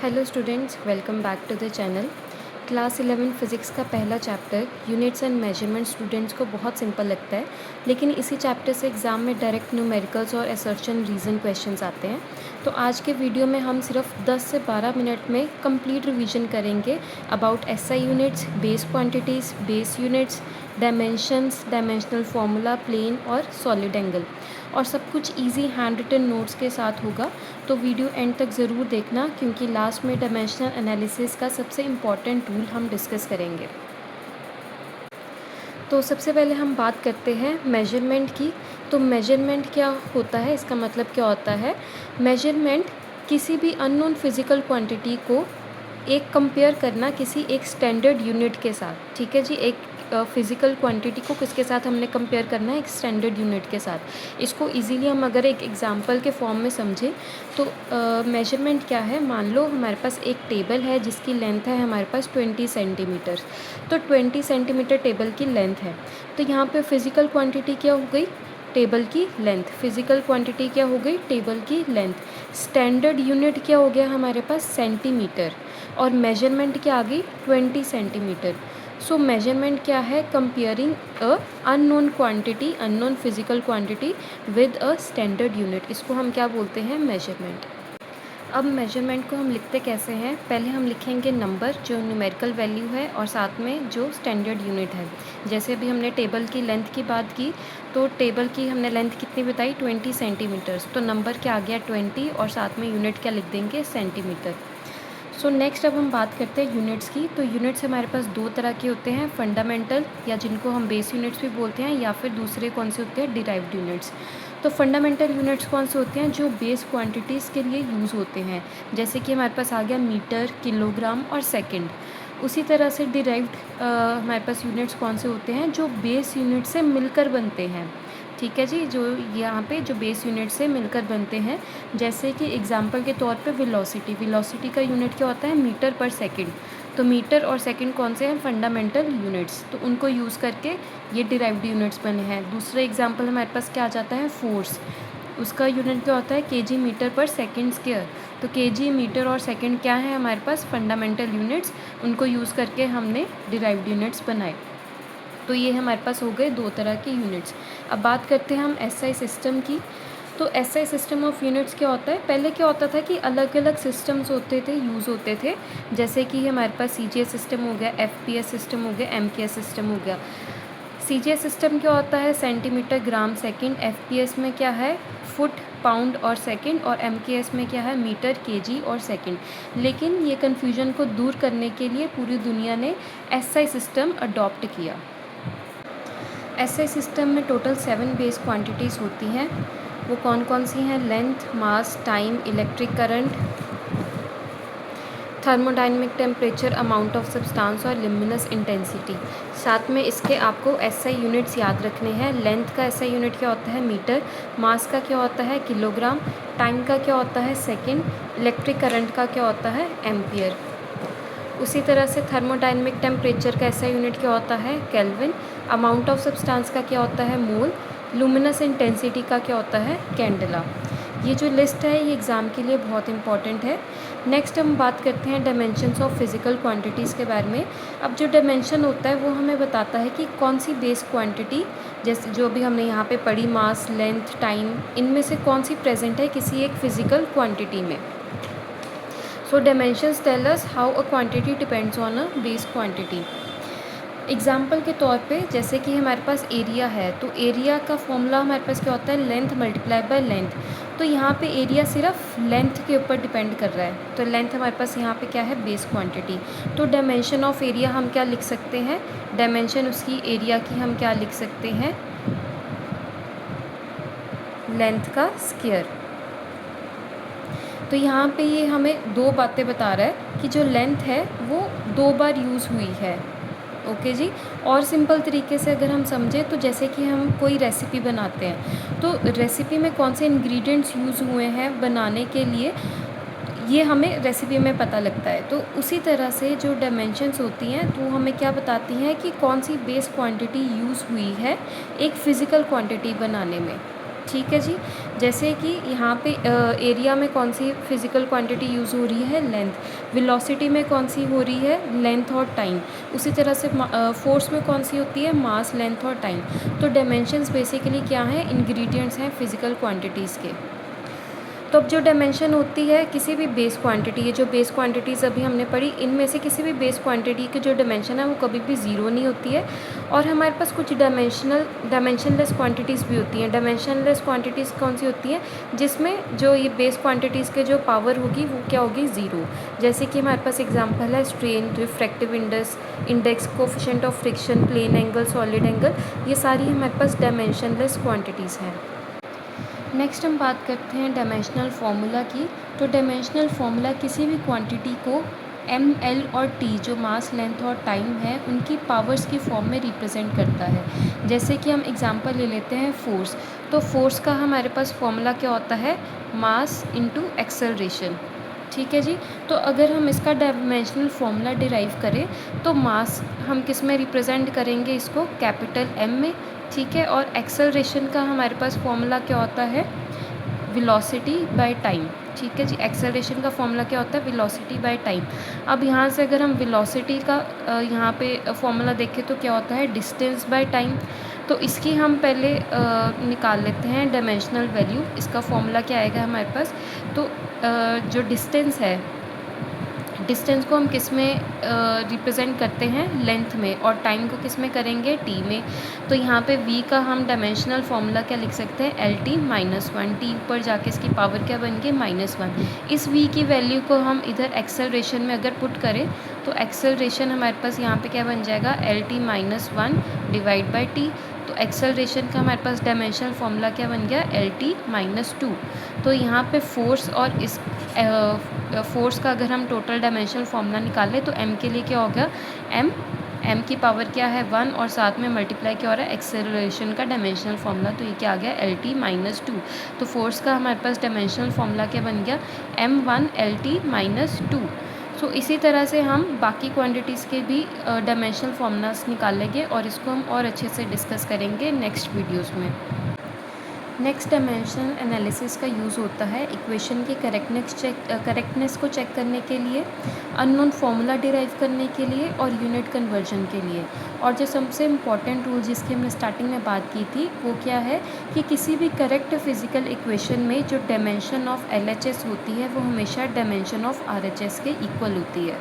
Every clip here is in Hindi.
Hello students, welcome back to the channel. Class 11 physics का पहला chapter units and measurement students को बहुत सिंपल लगता है, लेकिन इसी चैप्टर से एग्ज़ाम में डायरेक्ट न्यूमेरिकल्स और असर्शन रीज़न क्वेश्चंस आते हैं। तो आज के वीडियो में हम सिर्फ 10 से 12 मिनट में कंप्लीट रिवीजन करेंगे about SI units, base quantities, base units, dimensions, dimensional formula, plane और सॉलिड एंगल, और सब कुछ इजी हैंड रिटन नोट्स के साथ होगा। तो वीडियो एंड तक ज़रूर देखना, क्योंकि लास्ट में डायमेंशनल एनालिसिस का सबसे इम्पॉर्टेंट टूल हम डिस्कस करेंगे। तो सबसे पहले हम बात करते हैं मेजरमेंट की। तो मेजरमेंट क्या होता है, इसका मतलब क्या होता है? मेजरमेंट किसी भी अननोन फिज़िकल क्वांटिटी को एक कंपेयर करना किसी एक स्टैंडर्ड यूनिट के साथ। ठीक है जी, एक फिज़िकल क्वांटिटी को किसके साथ हमने कंपेयर करना है? एक स्टैंडर्ड यूनिट के साथ। इसको इजीली हम अगर एक एग्जांपल के फॉर्म में समझें तो मेजरमेंट क्या है? मान लो हमारे पास एक टेबल है जिसकी लेंथ है हमारे पास 20 सेंटीमीटर। तो 20 सेंटीमीटर टेबल की लेंथ है। तो यहाँ पे फिज़िकल क्वांटिटी क्या हो गई? टेबल की लेंथ। फिज़िकल क्वांटिटी क्या हो गई? टेबल की लेंथ। स्टैंडर्ड यूनिट क्या हो गया हमारे पास? सेंटीमीटर। और मेजरमेंट क्या आ गई? 20 सेंटीमीटर। सो मेजरमेंट क्या है? Comparing a unknown quantity, unknown physical quantity with a standard unit. इसको हम क्या बोलते हैं? मेजरमेंट। अब मेजरमेंट को हम लिखते कैसे हैं? पहले हम लिखेंगे नंबर जो न्यूमेरिकल वैल्यू है, और साथ में जो स्टैंडर्ड यूनिट है। जैसे अभी हमने टेबल की लेंथ की बात की, तो टेबल की हमने लेंथ कितनी बताई? 20 सेंटीमीटर्स। तो नंबर क्या आ गया? 20, और साथ में यूनिट क्या लिख देंगे? सेंटीमीटर। सो नेक्स्ट अब हम बात करते हैं यूनिट्स की। तो यूनिट्स हमारे पास दो तरह के होते हैं, फंडामेंटल, या जिनको हम बेस यूनिट्स भी बोलते हैं, या फिर दूसरे कौन से होते हैं? Derived units. तो फंडामेंटल यूनिट्स कौन से होते हैं? जो बेस क्वांटिटीज़ के लिए यूज़ होते हैं। जैसे कि हमारे पास आ गया मीटर, किलोग्राम और सेकंड। उसी तरह से डिराइव्ड हमारे पास यूनिट्स कौन से होते हैं? जो बेस यूनिट से मिलकर बनते हैं। ठीक है जी, जो यहाँ पे जो बेस यूनिट से मिलकर बनते हैं। जैसे कि एग्जांपल के तौर पे वेलोसिटी। वेलोसिटी का यूनिट क्या होता है? Metre per second. तो मीटर और सेकंड कौन से हैं? Fundamental units. तो उनको यूज़ करके ये डिराइव्ड यूनिट्स बने हैं। दूसरा एग्जांपल हमारे पास क्या आ जाता है? फोर्स। उसका यूनिट क्या होता है? KG metre per second square. तो केजी, मीटर और सेकंड क्या है हमारे पास? Fundamental units. उनको यूज़ करके हमने डिराइव्ड यूनिट्स बनाए। तो ये हमारे पास हो गए दो तरह के यूनिट्स। अब बात करते हैं हम एसआई सिस्टम की। तो एसआई सिस्टम ऑफ यूनिट्स क्या होता है? पहले क्या होता था कि अलग अलग सिस्टम्स होते थे, यूज़ होते थे। जैसे कि हमारे पास सीजीएस सिस्टम हो गया, एफपीएस सिस्टम हो गया, एमकेएस सिस्टम हो गया। सीजीएस सिस्टम क्या होता है? सेंटीमीटर, ग्राम, सेकंड। एफपीएस में क्या है? फुट, पाउंड और सेकंड। और एमकेएस में क्या है? मीटर, केजी और सेकंड। लेकिन ये कन्फ्यूजन को दूर करने के लिए पूरी दुनिया ने एसआई सिस्टम अडॉप्ट किया। एसआई सिस्टम में टोटल 7 बेस क्वांटिटीज़ होती हैं। वो कौन कौन सी हैं? Length, mass, time, electric current, thermodynamic temperature, amount of substance और लुमिनस इंटेंसिटी। साथ में इसके आपको एसआई यूनिट्स याद रखने हैं। लेंथ का एसआई यूनिट क्या होता है? मीटर। मास का क्या होता है? किलोग्राम। टाइम का क्या होता है? सेकेंड। इलेक्ट्रिक करंट का क्या होता है? एम्पियर। उसी तरह से थर्मोडाइनमिक टेम्परेचर का ऐसा यूनिट क्या होता है? केल्विन। अमाउंट ऑफ सब्सटेंस का क्या होता है? मोल। लुमिनस इंटेंसिटी का क्या होता है? कैंडेला। ये जो लिस्ट है ये एग्ज़ाम के लिए बहुत इंपॉर्टेंट है। नेक्स्ट हम बात करते हैं डायमेंशंस ऑफ फिज़िकल क्वांटिटीज़ के बारे में। अब जो डायमेंशन होता है वो हमें बताता है कि कौन सी बेस क्वांटिटी, जैसे जो भी हमने यहाँ पे पढ़ी, मास, लेंथ, टाइम, इनमें से कौन सी प्रेजेंट है किसी एक फिज़िकल क्वांटिटी में। So dimensions tell us how a quantity depends on a base quantity. Example के तौर पे जैसे कि हमारे पास एरिया है, तो एरिया का फॉर्मूला हमारे पास क्या होता है? Length multiply by length. तो यहाँ पे एरिया सिर्फ लेंथ के ऊपर डिपेंड कर रहा है, तो लेंथ हमारे पास यहाँ पे क्या है? Base quantity. तो डायमेंशन ऑफ एरिया हम क्या लिख सकते हैं? डायमेंशन उसकी एरिया की हम क्या लिख सकते हैं? लेंथ का स्क्वायर। तो यहाँ पे ये हमें दो बातें बता रहा है कि जो लेंथ है वो 2 बार यूज़ हुई है। ओके जी। और सिंपल तरीके से अगर हम समझें तो जैसे कि हम कोई रेसिपी बनाते हैं, तो रेसिपी में कौन से इंग्रेडिएंट्स यूज़ हुए हैं बनाने के लिए, ये हमें रेसिपी में पता लगता है। तो उसी तरह से जो डायमेंशंस होती हैं तो हमें क्या बताती हैं कि कौन सी बेस क्वांटिटी यूज़ हुई है एक फ़िज़िकल क्वांटिटी बनाने में। ठीक है जी। जैसे कि यहाँ पे एरिया में कौन सी फिज़िकल क्वांटिटी यूज़ हो रही है, लेंथ। वेलोसिटी में कौन सी हो रही है, लेंथ और टाइम। उसी तरह से फोर्स में कौन सी होती है, मास, लेंथ और टाइम। तो डायमेंशंस बेसिकली क्या हैं, इंग्रेडिएंट्स हैं फिज़िकल क्वांटिटीज़ के। तो अब जो डायमेंशन होती है किसी भी बेस क्वांटिटी, ये जो बेस क्वांटिटीज़ अभी हमने पढ़ी, इनमें से किसी भी बेस क्वांटिटी की जो डायमेंशन है वो कभी भी ज़ीरो नहीं होती है। और हमारे पास कुछ डायमेंशनलेस क्वांटिटीज़ भी होती हैं। डायमेंशनलेस क्वांटिटीज़ कौन सी होती हैं, जिसमें जो ये बेस क्वांटिटीज़ के जो पावर होगी वो क्या होगी, ज़ीरो। जैसे कि हमारे पास एग्जाम्पल है strain, refractive index, coefficient of friction, plane angle, solid angle, ये सारी हमारे पास डायमेंशनलेस क्वांटिटीज़ हैं। नेक्स्ट हम बात करते हैं डायमेंशनल फार्मूला की। तो डायमेंशनल फार्मूला किसी भी क्वांटिटी को एम, एल और टी, जो मास, लेंथ और टाइम है, उनकी पावर्स की फॉर्म में रिप्रेजेंट करता है। जैसे कि हम एग्जांपल ले लेते हैं फोर्स। तो फोर्स का हमारे पास फॉर्मूला क्या होता है, मास इंटू एक्सेलरेशन। ठीक है जी। तो अगर हम इसका डायमेंशनल फार्मूला डिराइव करें तो मास हम किस में रिप्रेजेंट करेंगे, इसको कैपिटल एम में। ठीक है। और एक्सेलरेशन का हमारे पास फॉर्मूला क्या होता है, वेलोसिटी बाय टाइम। ठीक है जी। एक्सेलरेशन का फॉर्मूला क्या होता है, वेलोसिटी बाय टाइम। अब यहाँ से अगर हम वेलोसिटी का यहाँ पे फॉर्मूला देखें तो क्या होता है, डिस्टेंस बाय टाइम। तो इसकी हम पहले निकाल लेते हैं डायमेंशनल वैल्यू। इसका फॉर्मूला क्या आएगा हमारे पास, तो जो डिस्टेंस है, डिस्टेंस को हम किस में रिप्रेजेंट करते हैं, लेंथ में, और टाइम को किस में करेंगे, टी में। तो यहाँ पे v का हम डायमेंशनल फार्मूला क्या लिख सकते हैं, L T minus one. T ऊपर जाके इसकी पावर क्या बन गई, -1। इस v की वैल्यू को हम इधर एक्सेलरेशन में अगर पुट करें तो एक्सेलरेशन हमारे पास यहाँ पे क्या बन जाएगा, L T -1 divide by T. तो एक्सेलरेशन का हमारे पास डायमेंशनल फार्मूला क्या बन गया, एल टी -2। तो यहाँ पे फोर्स और इस फोर्स का अगर हम टोटल डायमेंशनल फार्मूला निकालें तो m के लिए क्या होगा, m की पावर क्या है, 1, और साथ में मल्टीप्लाई क्या हो रहा है, एक्सेलरेशन का डायमेंशनल फार्मूला। तो ये क्या आ गया, एल टी -2। तो फोर्स का हमारे पास डायमेंशनल फार्मूला क्या बन गया, m1 एल टी -2। सो इसी तरह से हम बाकी क्वांटिटीज़ के भी डायमेंशनल फार्मूलास निकालेंगे और इसको हम और अच्छे से डिस्कस करेंगे नेक्स्ट वीडियोज़ में। नेक्स्ट डायमेंशनल एनालिसिस का यूज़ होता है इक्वेशन की करेक्टनेस को चेक करने के लिए, अननोन फार्मूला डिराइव करने के लिए और यूनिट कन्वर्जन के लिए। और जो सबसे इम्पॉर्टेंट रूल जिसकी हमने स्टार्टिंग में बात की थी वो क्या है कि किसी भी करेक्ट फिजिकल इक्वेशन में जो डायमेंशन ऑफ LHS होती है वो हमेशा डायमेंशन ऑफ RHS के इक्वल होती है।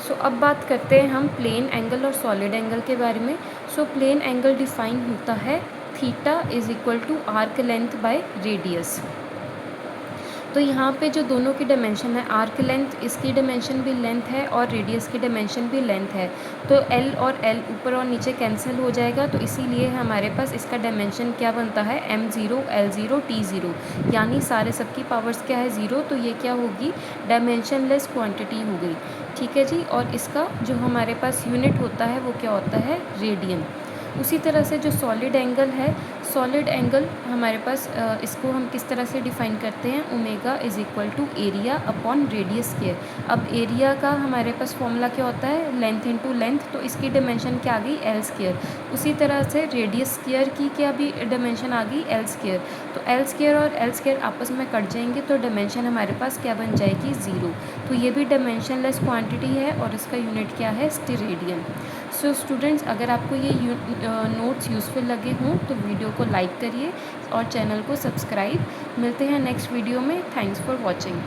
सो अब बात करते हैं हम प्लेन एंगल और सॉलिड एंगल के बारे में। सो प्लेन एंगल डिफाइन होता है theta is equal to arc length by radius. तो यहाँ पे जो दोनों की डायमेंशन है, आर्क लेंथ, इसकी डायमेंशन भी लेंथ है और रेडियस की डायमेंशन भी लेंथ है। तो L और L ऊपर और नीचे कैंसिल हो जाएगा, तो इसीलिए हमारे पास इसका डायमेंशन क्या बनता है, m0 L0 T0, यानी सारे सबकी पावर्स क्या है, ज़ीरो। तो ये क्या होगी, डायमेंशनलेस क्वांटिटी हो गई। ठीक है जी। और इसका जो हमारे पास यूनिट होता है वो क्या होता है, रेडियन। उसी तरह से जो सॉलिड एंगल है, सॉलिड एंगल हमारे पास इसको हम किस तरह से डिफ़ाइन करते हैं, omega is equal to area upon radius square. अब एरिया का हमारे पास फॉर्मूला क्या होता है, लेंथ इंटू लेंथ, तो इसकी डायमेंशन क्या आ गई, एल स्क्वायर। उसी तरह से रेडियस स्क्वायर की क्या भी डायमेंशन आ गई, एल स्क्वायर। तो एल स्क्वायर और एल स्क्वायर आपस में कट जाएंगे तो डायमेंशन हमारे पास क्या बन जाएगी, ज़ीरो। तो ये भी डायमेंशनलेस क्वांटिटी है और इसका यूनिट क्या है, स्टेरेडियन। सो स्टूडेंट्स, अगर आपको ये नोट्स यूज़फुल लगे हों तो वीडियो को लाइक करिए और चैनल को सब्सक्राइब। मिलते हैं नेक्स्ट वीडियो में। Thanks for watching.